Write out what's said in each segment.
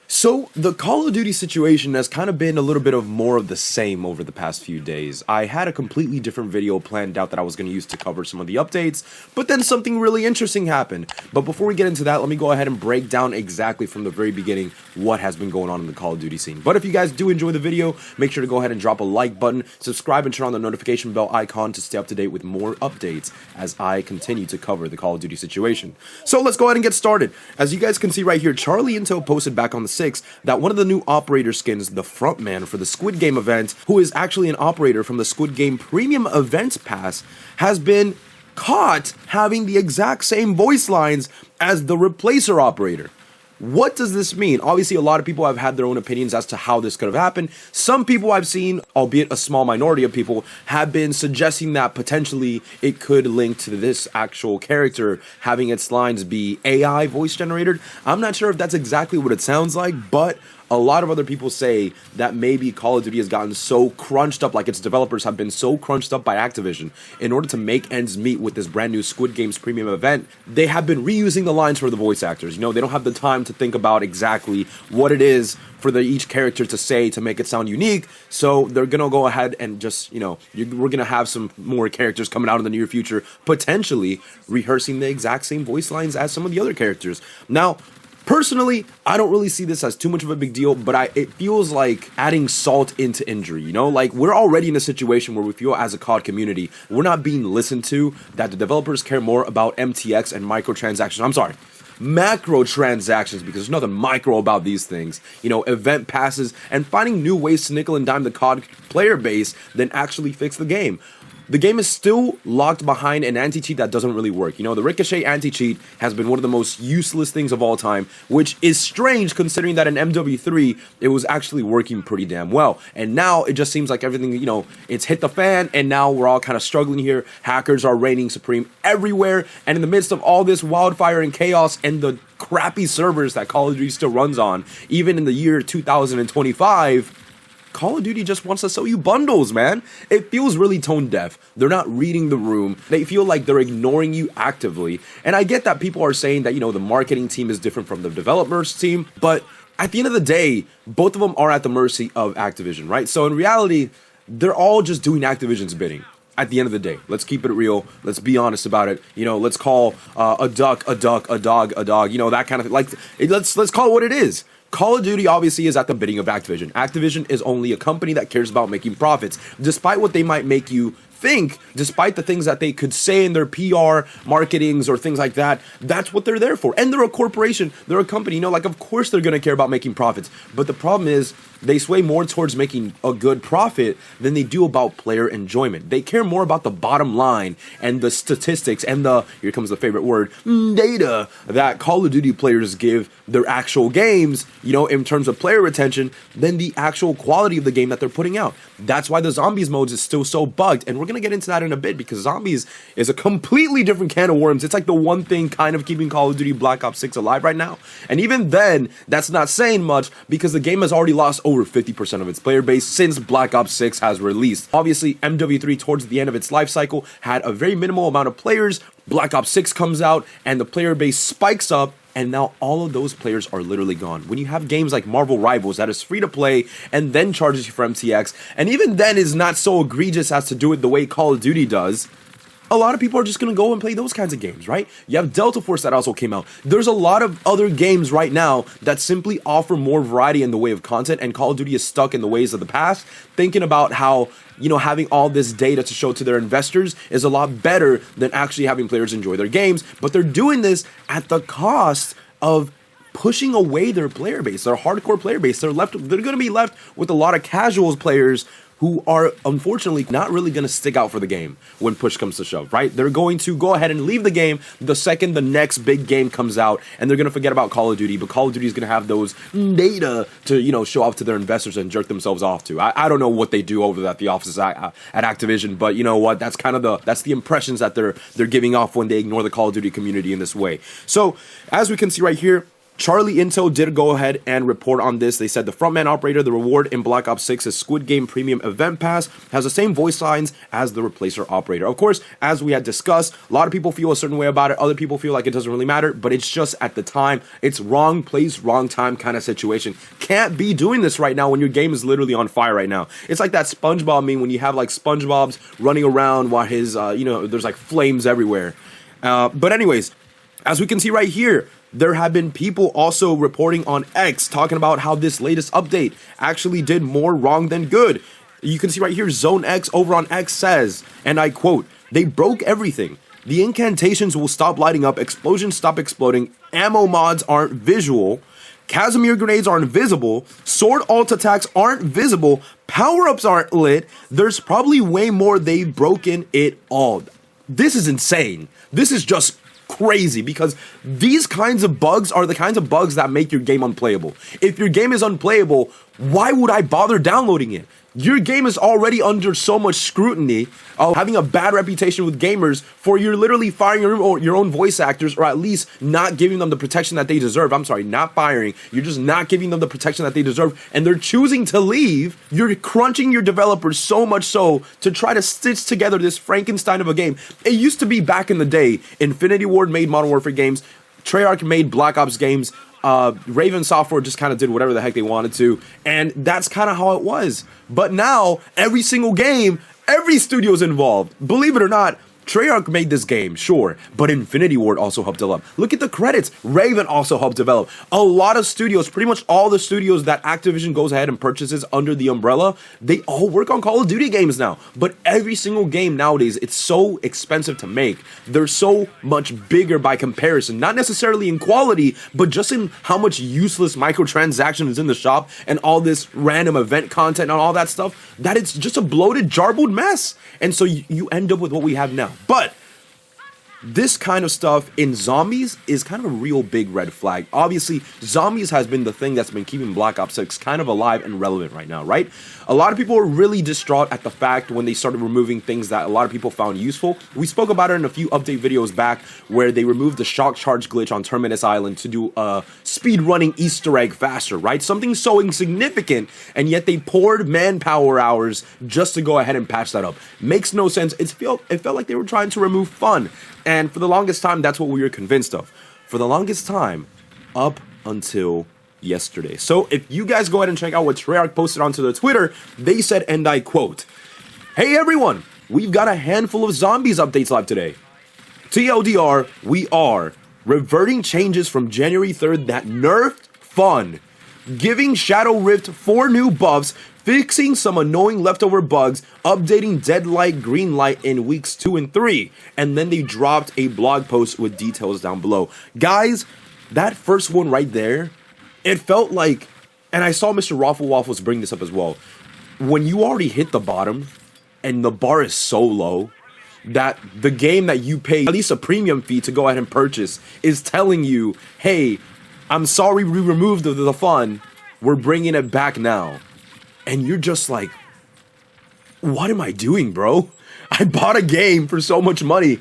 So, the Call of Duty situation has kind of been a little bit of more of the same over the past few days. I had a completely different video planned out that I was going to use to cover some of the updates, but then something really interesting happened. But before we get into that, let me go ahead and break down exactly from the very beginning what has been going on in the Call of Duty scene. But if you guys do enjoy the video, make sure to go ahead and drop a like button, subscribe, and turn on the notification bell icon to stay up to date with more updates as I continue to cover the Call of Duty situation. So, let's go ahead and get started. As you guys can see right here, Charlie Intel posted back on the 6th that one of the new operator skins, the frontman for the Squid Game event, who is actually an operator from the Squid Game Premium Events Pass, has been caught having the exact same voice lines as the replacer operator. What does this mean? Obviously, a lot of people have had their own opinions as to how this could have happened. Some people I've seen, albeit a small minority of people, have been suggesting that potentially it could link to this actual character having its lines be AI voice generated. I'm not sure if that's exactly what it sounds like, but a lot of other people say that maybe Call of Duty has gotten so crunched up, like its developers have been so crunched up by Activision in order to make ends meet with this brand new Squid Games premium event. They have been reusing the lines for the voice actors. You know, they don't have the time to think about exactly what it is for each character to say to make it sound unique. So they're going to go ahead and just, we're going to have some more characters coming out in the near future, potentially rehearsing the exact same voice lines as some of the other characters. Now, personally, I don't really see this as too much of a big deal, but it feels like adding salt into injury, Like, we're already in a situation where we feel as a COD community, we're not being listened to, that the developers care more about MTX and microtransactions. I'm sorry, macro transactions, because there's nothing micro about these things. Event passes and finding new ways to nickel and dime the COD player base than actually fix the game. The game is still locked behind an anti-cheat that doesn't really work. The Ricochet anti-cheat has been one of the most useless things of all time, which is strange considering that in MW3, it was actually working pretty damn well. And now it just seems like everything, it's hit the fan, and now we're all kind of struggling here. Hackers are reigning supreme everywhere, and in the midst of all this wildfire and chaos and the crappy servers that Call of Duty still runs on, even in the year 2025, Call of Duty just wants to sell you bundles, man. It feels really tone deaf. They're not reading the room. They feel like they're ignoring you actively. And I get that people are saying that, the marketing team is different from the developers team, but at the end of the day, both of them are at the mercy of Activision, right? So in reality, they're all just doing Activision's bidding. At the end of the day, let's keep it real. Let's be honest about it. Let's call a duck a duck, a dog a dog. That kind of let's call it what it is. Call of Duty obviously is at the bidding of Activision. Activision is only a company that cares about making profits. Despite what they might make you think, despite the things that they could say in their PR, marketings, or things like that, that's what they're there for. And they're a corporation. They're a company. Of course they're going to care about making profits. But the problem is, they sway more towards making a good profit than they do about player enjoyment. They care more about the bottom line and the statistics and here comes the favorite word, data that Call of Duty players give their actual games, in terms of player retention, than the actual quality of the game that they're putting out. That's why the zombies modes is still so bugged, and we're going to get into that in a bit, because zombies is a completely different can of worms. It's like the one thing kind of keeping Call of Duty Black Ops 6 alive right now, and even then, that's not saying much, because the game has already lost over 50% of its player base since Black Ops 6 has released. Obviously, MW3 towards the end of its life cycle had a very minimal amount of players. Black Ops 6 comes out and the player base spikes up, and now all of those players are literally gone. When you have games like Marvel Rivals that is free to play and then charges you for MTX, and even then is not so egregious as to do it the way Call of Duty does, a lot of people are just going to go and play those kinds of games, right? You have Delta Force that also came out. There's a lot of other games right now that simply offer more variety in the way of content, and Call of Duty is stuck in the ways of the past, thinking about how, having all this data to show to their investors is a lot better than actually having players enjoy their games, but they're doing this at the cost of pushing away their player base, their hardcore player base. They're going to be left with a lot of casuals players who are unfortunately not really going to stick out for the game when push comes to shove, right? They're going to go ahead and leave the game the second the next big game comes out, and they're going to forget about Call of Duty, but Call of Duty is going to have those data to, show off to their investors and jerk themselves off to. I don't know what they do over at the offices at Activision, but you know what? That's kind of that's the impressions that they're giving off when they ignore the Call of Duty community in this way. So, as we can see right here, Charlie Intel did go ahead and report on this. They said the frontman operator, the reward in Black Ops 6's Squid Game Premium Event Pass, has the same voice lines as the replacer operator. Of course, as we had discussed, a lot of people feel a certain way about it. Other people feel like it doesn't really matter, but it's just at the time, it's wrong place, wrong time kind of situation. Can't be doing this right now when your game is literally on fire right now. It's like that SpongeBob meme when you have like SpongeBob's running around while his, there's like flames everywhere. But anyways, as we can see right here, there have been people also reporting on X talking about how this latest update actually did more wrong than good. You can see right here, Zone X over on X says, and I quote, "They broke everything. The incantations will stop lighting up, explosions stop exploding, ammo mods aren't visual, Casimir grenades aren't visible, sword alt attacks aren't visible, power-ups aren't lit. There's probably way more. They've broken it all." This is insane. This is just crazy, because these kinds of bugs are the kinds of bugs that make your game unplayable. If your game is unplayable, why would I bother downloading it? Your game is already under so much scrutiny of having a bad reputation with gamers for you're literally firing your own voice actors, or at least not giving them the protection that they deserve. I'm sorry, not firing. You're just not giving them the protection that they deserve, and they're choosing to leave. You're crunching your developers so much so to try to stitch together this Frankenstein of a game. It used to be back in the day, Infinity Ward made Modern Warfare games, Treyarch made Black Ops games, Raven Software just kind of did whatever the heck they wanted to, and that's kind of how it was. But now, every single game, every studio's involved. Believe it or not, Treyarch made this game, sure, but Infinity Ward also helped develop. Look at the credits. Raven also helped develop. A lot of studios, pretty much all the studios that Activision goes ahead and purchases under the umbrella, they all work on Call of Duty games now. But every single game nowadays, it's so expensive to make. They're so much bigger by comparison, not necessarily in quality, but just in how much useless microtransactions is in the shop and all this random event content and all that stuff, that it's just a bloated, jarbled mess. And so you end up with what we have now. But this kind of stuff in zombies is kind of a real big red flag. Obviously, zombies has been the thing that's been keeping Black Ops 6 kind of alive and relevant right now, right? A lot of people are really distraught at the fact when they started removing things that a lot of people found useful. We spoke about it in a few update videos back where they removed the shock charge glitch on Terminus Island to do a speed running Easter egg faster, right? Something so insignificant, and yet they poured manpower hours just to go ahead and patch that up. Makes no sense. It felt like they were trying to remove fun. And for the longest time, that's what we were convinced of. For the longest time, up until yesterday. So if you guys go ahead and check out what Treyarch posted onto their Twitter, they said, and I quote, "Hey everyone, we've got a handful of zombies updates live today. TLDR, we are reverting changes from January 3rd that nerfed fun, giving Shadow Rift 4 new buffs, fixing some annoying leftover bugs, updating Dead Light, Green Light in weeks 2 and 3. And then they dropped a blog post with details down below." Guys, that first one right there, it felt like, and I saw Mr. Raffle Waffles bring this up as well, when you already hit the bottom and the bar is so low that the game that you pay at least a premium fee to go ahead and purchase is telling you, hey, I'm sorry we removed the fun, we're bringing it back now. And you're just like, what am I doing, bro? I bought a game for so much money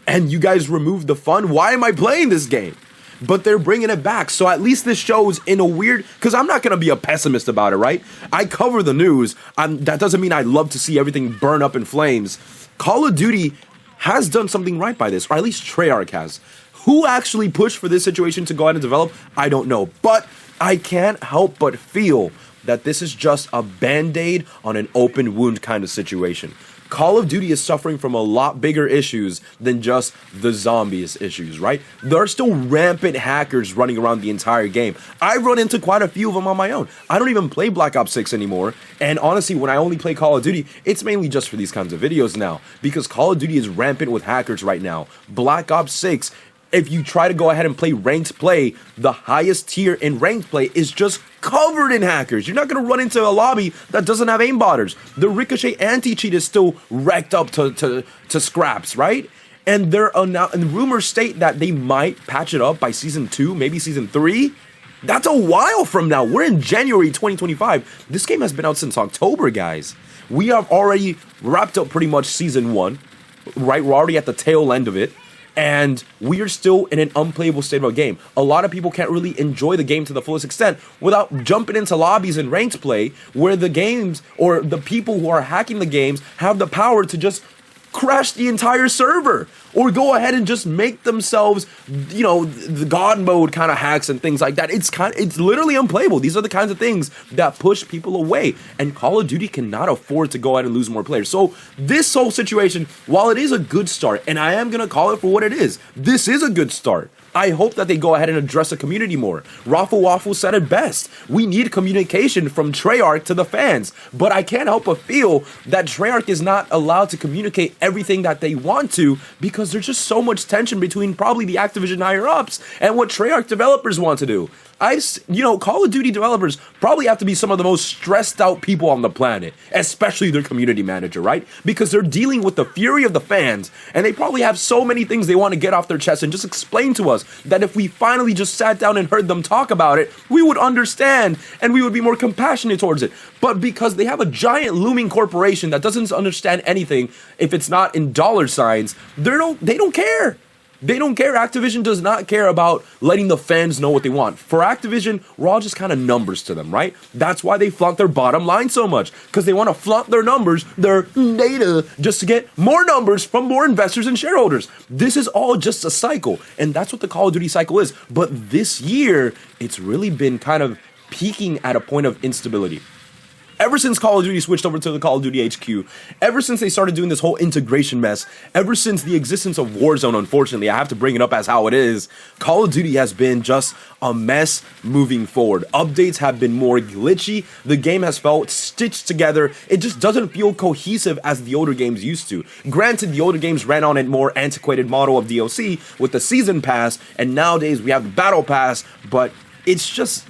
and you guys removed the fun. Why am I playing this game? But they're bringing it back. So at least this shows in a weird, because I'm not going to be a pessimist about it, right? I cover the news. That doesn't mean I love to see everything burn up in flames. Call of Duty has done something right by this, or at least Treyarch has. Who actually pushed for this situation to go ahead and develop? I don't know. But I can't help but feel that this is just a band-aid on an open wound kind of situation. Call of Duty is suffering from a lot bigger issues than just the zombies issues, right? There are still rampant hackers running around the entire game. I've run into quite a few of them on my own. I don't even play Black Ops 6 anymore, and honestly, when I only play Call of Duty, it's mainly just for these kinds of videos now, because Call of Duty is rampant with hackers right now. Black Ops 6, if you try to go ahead and play ranked play, the highest tier in ranked play is just covered in hackers. You're not going to run into a lobby that doesn't have aimbotters. The Ricochet anti-cheat is still wrecked up to scraps, right? And and rumors state that they might patch it up by Season 2, maybe Season 3. That's a while from now. We're in January 2025. This game has been out since October, guys. We have already wrapped up pretty much Season 1, right? We're already at the tail end of it. and we are still in an unplayable state of a game. A lot of people can't really enjoy the game to the fullest extent without jumping into lobbies and ranked play where the games or the people who are hacking the games have the power to just crash the entire server or go ahead and just make themselves, the god mode kind of hacks and things like that. It's literally unplayable. These are the kinds of things that push people away, and Call of Duty cannot afford to go ahead and lose more players. So this whole situation, while it is a good start, and I am going to call it for what it is, this is a good start. I hope that they go ahead and address the community more. Raffle Waffle said it best. We need communication from Treyarch to the fans. But I can't help but feel that Treyarch is not allowed to communicate everything that they want to because there's just so much tension between probably the Activision higher-ups and what Treyarch developers want to do. Call of Duty developers probably have to be some of the most stressed out people on the planet, especially their community manager, right? Because they're dealing with the fury of the fans, and they probably have so many things they want to get off their chest and just explain to us that if we finally just sat down and heard them talk about it, we would understand and we would be more compassionate towards it. But because they have a giant looming corporation that doesn't understand anything if it's not in dollar signs, they don't care. They don't care. Activision does not care about letting the fans know what they want. For Activision, we're all just kind of numbers to them, right? That's why they flaunt their bottom line so much, because they want to flaunt their numbers, their data, just to get more numbers from more investors and shareholders. This is all just a cycle, and that's what the Call of Duty cycle is. But this year, it's really been kind of peaking at a point of instability. Ever since Call of Duty switched over to the Call of Duty HQ, ever since they started doing this whole integration mess, ever since the existence of Warzone, unfortunately, I have to bring it up as how it is, Call of Duty has been just a mess moving forward. Updates have been more glitchy, the game has felt stitched together, it just doesn't feel cohesive as the older games used to. Granted, the older games ran on a more antiquated model of DLC with the Season Pass, and nowadays we have the Battle Pass, but it's just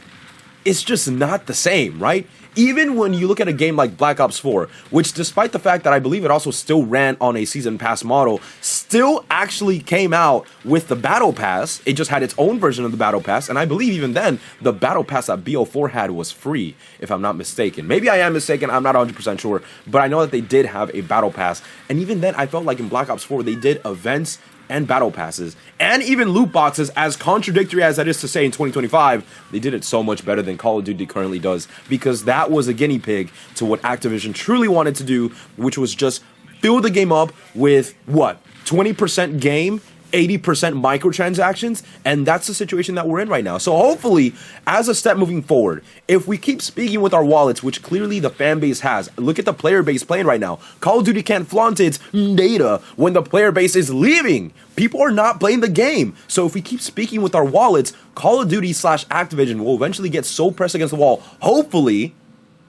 not the same, right? Even when you look at a game like Black Ops 4, which despite the fact that I believe it also still ran on a Season Pass model, still actually came out with the Battle Pass. It just had its own version of the Battle Pass, and I believe even then, the Battle Pass that BO4 had was free, if I'm not mistaken. Maybe I am mistaken, I'm not 100% sure, but I know that they did have a Battle Pass, and even then, I felt like in Black Ops 4, they did events and battle passes, and even loot boxes, as contradictory as that is to say in 2025, they did it so much better than Call of Duty currently does, because that was a guinea pig to what Activision truly wanted to do, which was just fill the game up with, 20% game, 80% microtransactions, and that's the situation that we're in right now. So hopefully, as a step moving forward, if we keep speaking with our wallets, which clearly the fan base has, look at the player base playing right now. Call of Duty can't flaunt its data when the player base is leaving. People are not playing the game. So if we keep speaking with our wallets, Call of Duty / Activision will eventually get so pressed against the wall, hopefully,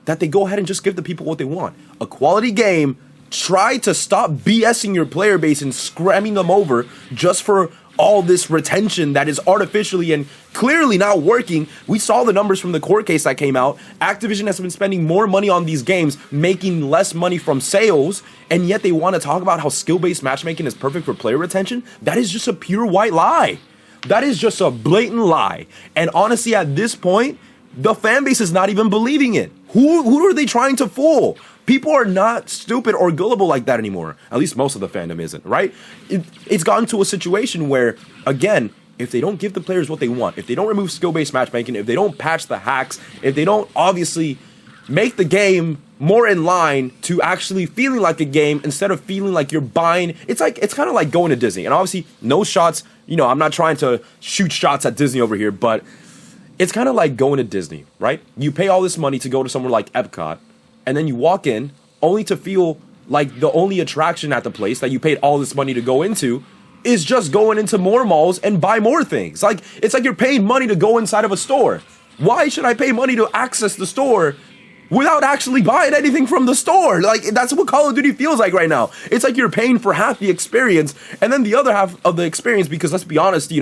that they go ahead and just give the people what they want. A quality game. Try to stop BSing your player base and scramming them over just for all this retention that is artificially and clearly not working. We saw the numbers from the court case that came out. Activision has been spending more money on these games, making less money from sales, and yet they want to talk about how skill-based matchmaking is perfect for player retention? That is just a pure white lie. That is just a blatant lie. And honestly, at this point, the fan base is not even believing it. Who are they trying to fool? People are not stupid or gullible like that anymore. At least most of the fandom isn't, right? It's gotten to a situation where, again, if they don't give the players what they want, if they don't remove skill-based matchmaking, if they don't patch the hacks, if they don't obviously make the game more in line to actually feeling like a game instead of feeling like you're buying, it's kind of like going to Disney. And obviously, no shots, I'm not trying to shoot shots at Disney over here, but it's kind of like going to Disney, right? You pay all this money to go to somewhere like Epcot, and then you walk in only to feel like the only attraction at the place that you paid all this money to go into is just going into more malls and buy more things. It's like you're paying money to go inside of a store. Why should I pay money to access the store without actually buying anything from the store? That's what Call of Duty feels like right now. It's like you're paying for half the experience, and then the other half of the experience, because let's be honest,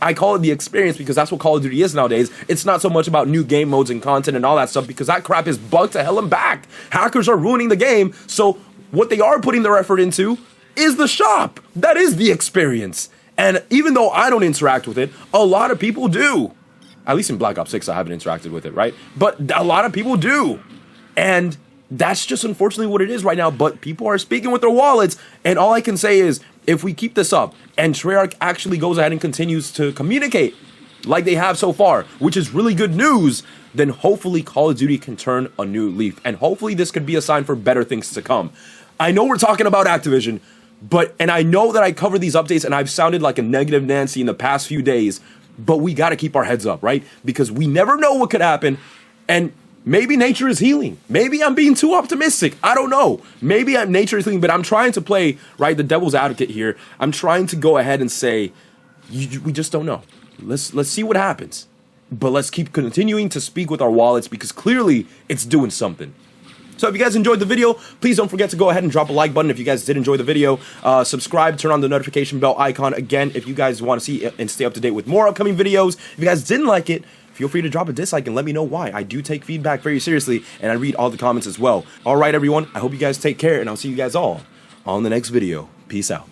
I call it the experience because that's what Call of Duty is nowadays. It's not so much about new game modes and content and all that stuff, because that crap is bugged to hell and back. Hackers are ruining the game, so what they are putting their effort into is the shop. That is the experience. And even though I don't interact with it, a lot of people do. At least in Black Ops 6, I haven't interacted with it, right? But a lot of people do. And That's just unfortunately what it is right now, but people are speaking with their wallets, and all I can say is, if we keep this up, and Treyarch actually goes ahead and continues to communicate like they have so far, which is really good news, then hopefully Call of Duty can turn a new leaf, and hopefully this could be a sign for better things to come. I know we're talking about Activision, and I know that I cover these updates, and I've sounded like a negative Nancy in the past few days, but we gotta keep our heads up, right? Because we never know what could happen, and maybe nature is healing. Maybe I'm being too optimistic. I don't know. Maybe nature is healing, but I'm trying to play, right, the devil's advocate here. I'm trying to go ahead and say, we just don't know. Let's see what happens. But let's keep continuing to speak with our wallets because clearly it's doing something. So if you guys enjoyed the video, please don't forget to go ahead and drop a like button if you guys did enjoy the video. Subscribe, turn on the notification bell icon. Again, if you guys want to see and stay up to date with more upcoming videos. If you guys didn't like it, feel free to drop a dislike and let me know why. I do take feedback very seriously, and I read all the comments as well. All right, everyone, I hope you guys take care, and I'll see you guys all on the next video. Peace out.